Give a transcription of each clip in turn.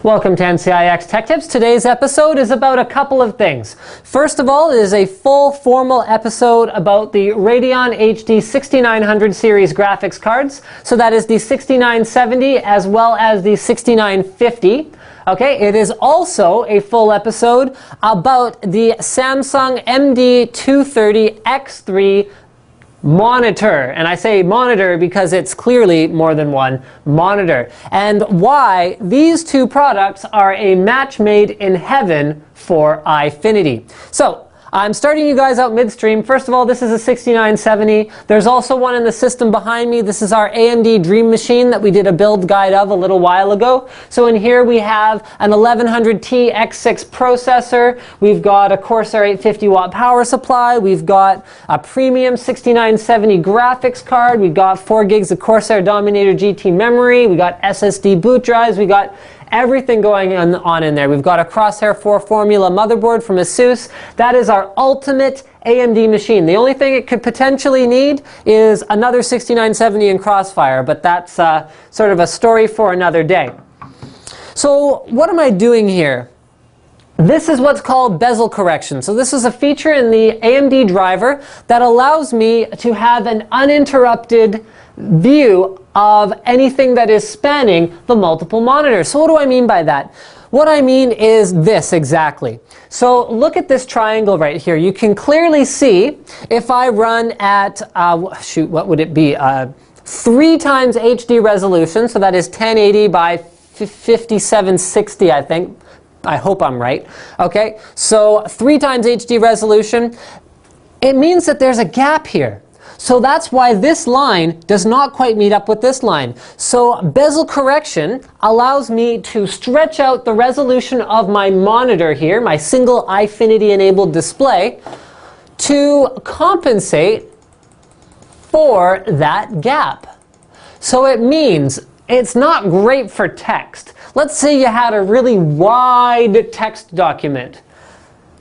Welcome to NCIX Tech Tips. Today's episode is about a couple of things. First of all, it is a full formal episode about the Radeon HD 6900 series graphics cards. So that is the 6970 as well as the 6950. Okay, it is also a full episode about the Samsung MD 230X3 monitor, and I say monitor because it's clearly more than one monitor, and why these two products are a match made in heaven for Eyefinity. So I'm starting you guys out midstream. First of all, this is a 6970. There's also one in the system behind me. This is our AMD Dream Machine that we did a build guide of a little while ago. So in here we have an 1100T X6 processor. We've got a Corsair 850 watt power supply. We've got a premium 6970 graphics card. We've got 4 gigs of Corsair Dominator GT memory. We got SSD boot drives. We got everything going on in there. We've got a Crosshair 4 Formula motherboard from ASUS. That is our ultimate AMD machine. The only thing it could potentially need is another 6970 in Crossfire, but that's sort of a story for another day. So what am I doing here? This is what's called bezel correction. So this is a feature in the AMD driver that allows me to have an uninterrupted view of anything that is spanning the multiple monitors. So what do I mean by that? What I mean is this exactly. So look at this triangle right here. You can clearly see if I run at, what would it be? 3 times HD resolution, so that is 1080 by 5760, I think. I hope I'm right. Okay, so 3 times HD resolution. It means that there's a gap here. So that's why this line does not quite meet up with this line. So bezel correction allows me to stretch out the resolution of my monitor here, my single Eyefinity enabled display, to compensate for that gap. So it means it's not great for text. Let's say you had a really wide text document.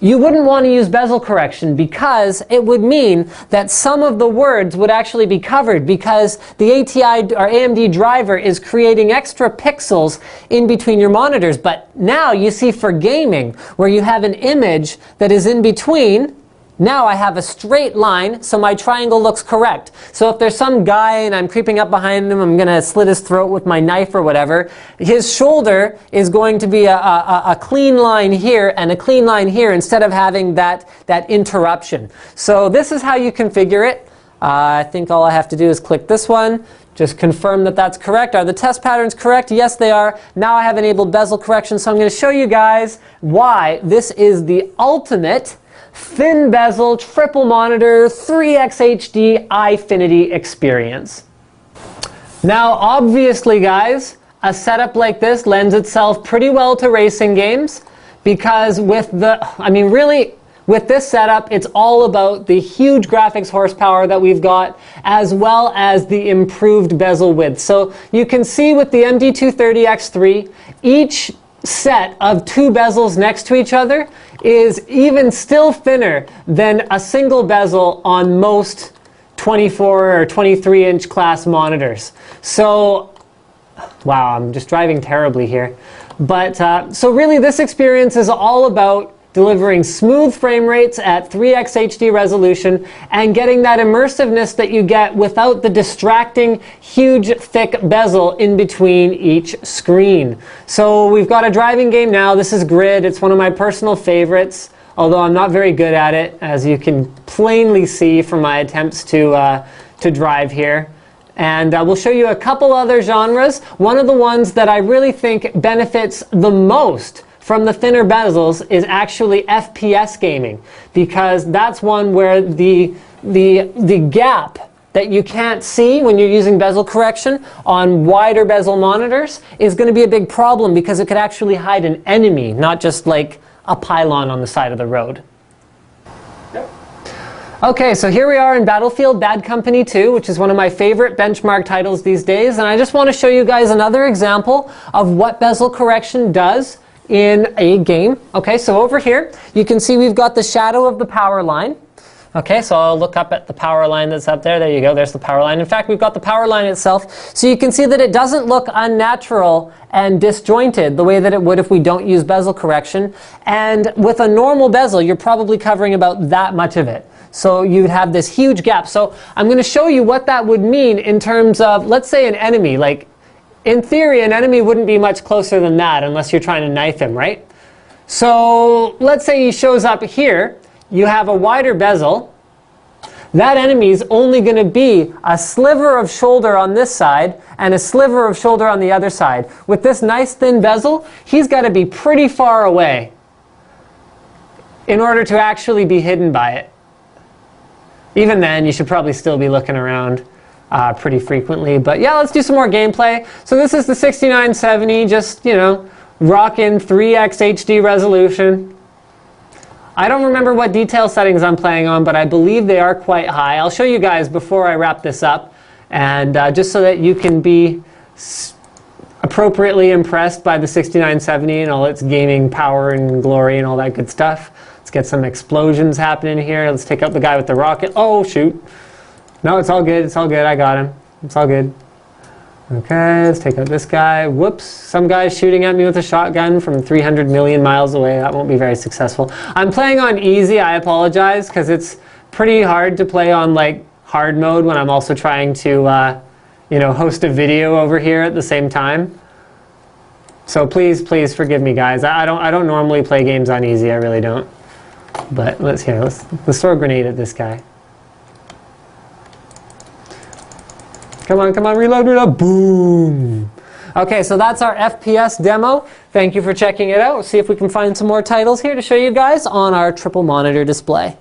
You wouldn't want to use bezel correction because it would mean that some of the words would actually be covered because the ATI or AMD driver is creating extra pixels in between your monitors. But now you see for gaming, where you have an image that is in between, now I have a straight line, so my triangle looks correct. So if there's some guy and I'm creeping up behind him, I'm going to slit his throat with my knife or whatever, his shoulder is going to be a clean line here and a clean line here instead of having that interruption. So this is how you configure it. I think all I have to do is click this one. Just confirm that that's correct. Are the test patterns correct? Yes, they are. Now I have enabled bezel correction, so I'm going to show you guys why this is the ultimate thin bezel, triple monitor, 3x HD Eyefinity experience. Now obviously guys, a setup like this lends itself pretty well to racing games because with this setup, it's all about the huge graphics horsepower that we've got as well as the improved bezel width. So you can see with the MD 230X3, each set of 2 bezels next to each other is even still thinner than a single bezel on most 24 or 23 inch class monitors. So, wow, I'm just driving terribly here. But so really this experience is all about delivering smooth frame rates at 3x HD resolution and getting that immersiveness that you get without the distracting, huge, thick bezel in between each screen. So we've got a driving game now. This is Grid. It's one of my personal favorites, although I'm not very good at it, as you can plainly see from my attempts to drive here. And we'll show you a couple other genres. One of the ones that I really think benefits the most from the thinner bezels is actually FPS gaming, because that's one where the gap that you can't see when you're using bezel correction on wider bezel monitors is going to be a big problem because it could actually hide an enemy, not just like a pylon on the side of the road. Okay, so here we are in Battlefield Bad Company 2, which is one of my favorite benchmark titles these days, and I just want to show you guys another example of what bezel correction does in a game. Okay, so over here you can see we've got the shadow of the power line. Okay, so I'll look up at the power line that's up there. There you go, there's the power line. In fact, we've got the power line itself. So you can see that it doesn't look unnatural and disjointed the way that it would if we don't use bezel correction. And with a normal bezel, you're probably covering about that much of it. So you'd have this huge gap. So I'm going to show you what that would mean in terms of, let's say, an enemy. Like, in theory, an enemy wouldn't be much closer than that unless you're trying to knife him, right? So let's say he shows up here. You have a wider bezel. That enemy is only going to be a sliver of shoulder on this side and a sliver of shoulder on the other side. With this nice thin bezel, he's got to be pretty far away in order to actually be hidden by it. Even then, you should probably still be looking around pretty frequently. But yeah, let's do some more gameplay. So this is the 6970, just, you know, rocking 3x HD resolution. I don't remember what detail settings I'm playing on, but I believe they are quite high. I'll show you guys before I wrap this up, and just so that you can be appropriately impressed by the 6970 and all its gaming power and glory and all that good stuff. Let's get some explosions happening here. Let's take out the guy with the rocket. Oh, shoot. No, it's all good. It's all good. I got him. It's all good. Okay, let's take out this guy. Whoops, some guy's shooting at me with a shotgun from 300 million miles away. That won't be very successful. I'm playing on easy, I apologize, because it's pretty hard to play on like hard mode when I'm also trying to you know, host a video over here at the same time. So please forgive me, guys. I don't normally play games on easy, I really don't. But let's throw a grenade at this guy. Come on, reload, boom! Okay, so that's our FPS demo. Thank you for checking it out. We'll see if we can find some more titles here to show you guys on our triple monitor display.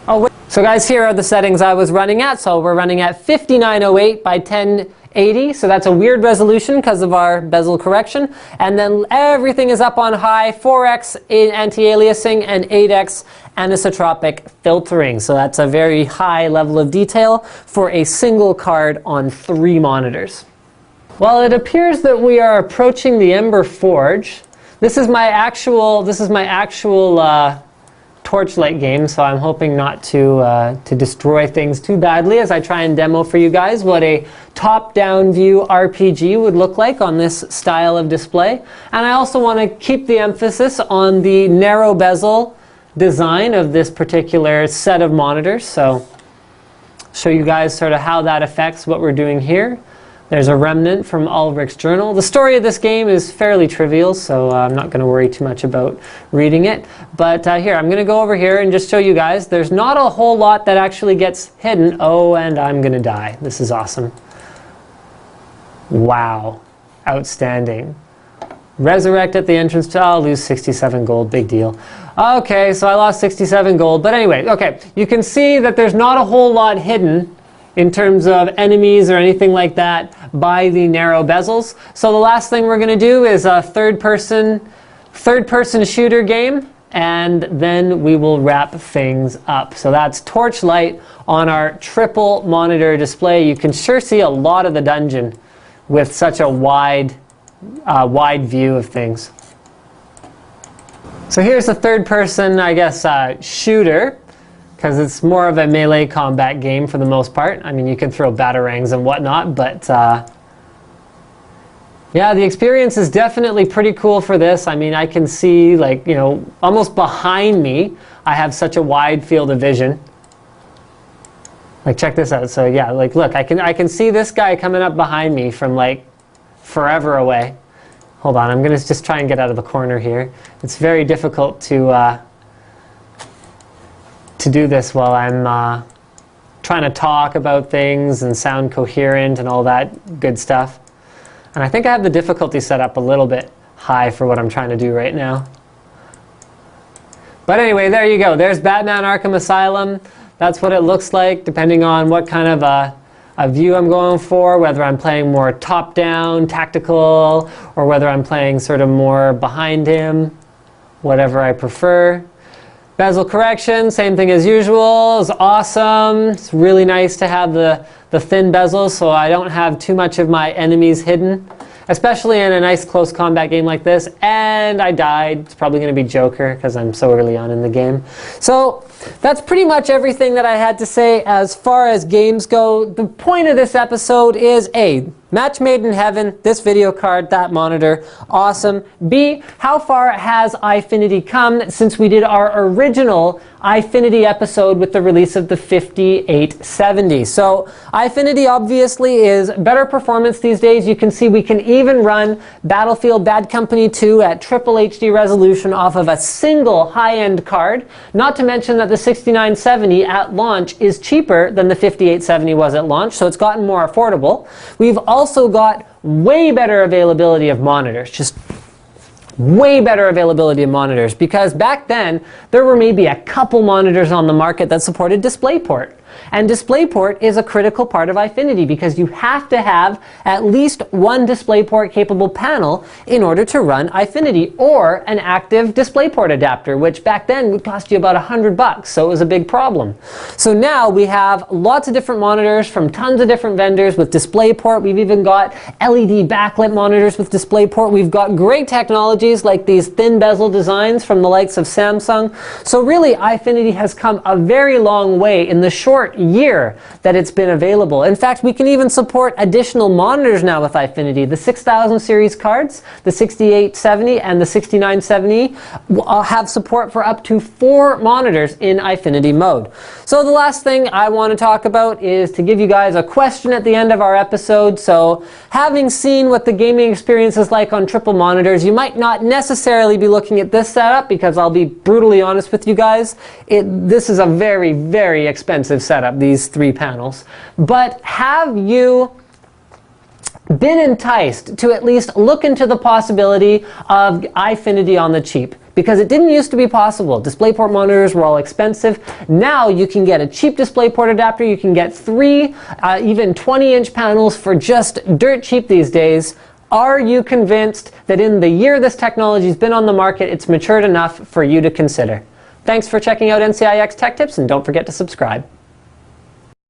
Oh, wait. So guys, here are the settings I was running at. So we're running at 5908 by 1080, so that's a weird resolution because of our bezel correction. And then everything is up on high, 4x anti-aliasing and 8x anisotropic filtering. So that's a very high level of detail for a single card on 3 monitors. Well, it appears that we are approaching the Ember Forge. This is my actual Torchlight game, so I'm hoping not to destroy things too badly as I try and demo for you guys what a top-down view RPG would look like on this style of display. And I also want to keep the emphasis on the narrow bezel design of this particular set of monitors, so show you guys sort of how that affects what we're doing here. There's a remnant from Ulrich's journal. The story of this game is fairly trivial, so I'm not going to worry too much about reading it. But here, I'm going to go over here and just show you guys. There's not a whole lot that actually gets hidden. Oh, and I'm going to die. This is awesome. Wow. Outstanding. Resurrect at the entrance to, I'll lose 67 gold, big deal. Okay, so I lost 67 gold. But anyway, okay, you can see that there's not a whole lot hidden in terms of enemies or anything like that by the narrow bezels. So the last thing we're going to do is a third-person shooter game, and then we will wrap things up. So that's Torchlight on our triple monitor display. You can sure see a lot of the dungeon with such a wide view of things. So here's a third-person, I guess, shooter, because it's more of a melee combat game for the most part. I mean, you can throw batarangs and whatnot, but yeah, the experience is definitely pretty cool for this. I mean, I can see, like, you know, almost behind me, I have such a wide field of vision. Like, check this out. So yeah, like, look, I can see this guy coming up behind me from like forever away. Hold on, I'm gonna just try and get out of the corner here. It's very difficult to do this while I'm trying to talk about things and sound coherent and all that good stuff. And I think I have the difficulty set up a little bit high for what I'm trying to do right now. But anyway, there you go. There's Batman Arkham Asylum. That's what it looks like, depending on what kind of a view I'm going for, whether I'm playing more top-down, tactical, or whether I'm playing sort of more behind him, whatever I prefer. Bezel correction, same thing as usual, is awesome. It's really nice to have the thin bezels so I don't have too much of my enemies hidden. especially in a nice close combat game like this. And I died. It's probably going to be Joker because I'm so early on in the game. So that's pretty much everything that I had to say as far as games go. The point of this episode is A, match made in heaven, this video card, that monitor, awesome. B, how far has Eyefinity come since we did our original Eyefinity episode with the release of the 5870. So Eyefinity obviously is better performance these days. You can see we can even run Battlefield Bad Company 2 at triple HD resolution off of a single high-end card. Not to mention that the 6970 at launch is cheaper than the 5870 was at launch, so it's gotten more affordable. We've also got way better availability of monitors, just way better availability of monitors, because back then there were maybe a couple monitors on the market that supported DisplayPort. And DisplayPort is a critical part of Eyefinity because you have to have at least one DisplayPort capable panel in order to run Eyefinity, or an active DisplayPort adapter, which back then would cost you about $100, so it was a big problem. So now we have lots of different monitors from tons of different vendors with DisplayPort. We've even got LED backlit monitors with DisplayPort. We've got great technologies like these thin bezel designs from the likes of Samsung. So really, Eyefinity has come a very long way in the short year that it's been available. In fact, we can even support additional monitors now with Eyefinity. The 6000 series cards, the 6870 and the 6970 have support for up to 4 monitors in Eyefinity mode. So the last thing I want to talk about is to give you guys a question at the end of our episode. So having seen what the gaming experience is like on triple monitors, you might not necessarily be looking at this setup, because I'll be brutally honest with you guys, this is a very, very expensive setup, these 3 panels. But have you been enticed to at least look into the possibility of Eyefinity on the cheap? Because it didn't used to be possible. DisplayPort monitors were all expensive. Now you can get a cheap DisplayPort adapter. You can get 3, even 20-inch panels for just dirt cheap these days. Are you convinced that in the year this technology's been on the market, it's matured enough for you to consider? Thanks for checking out NCIX Tech Tips, and don't forget to subscribe.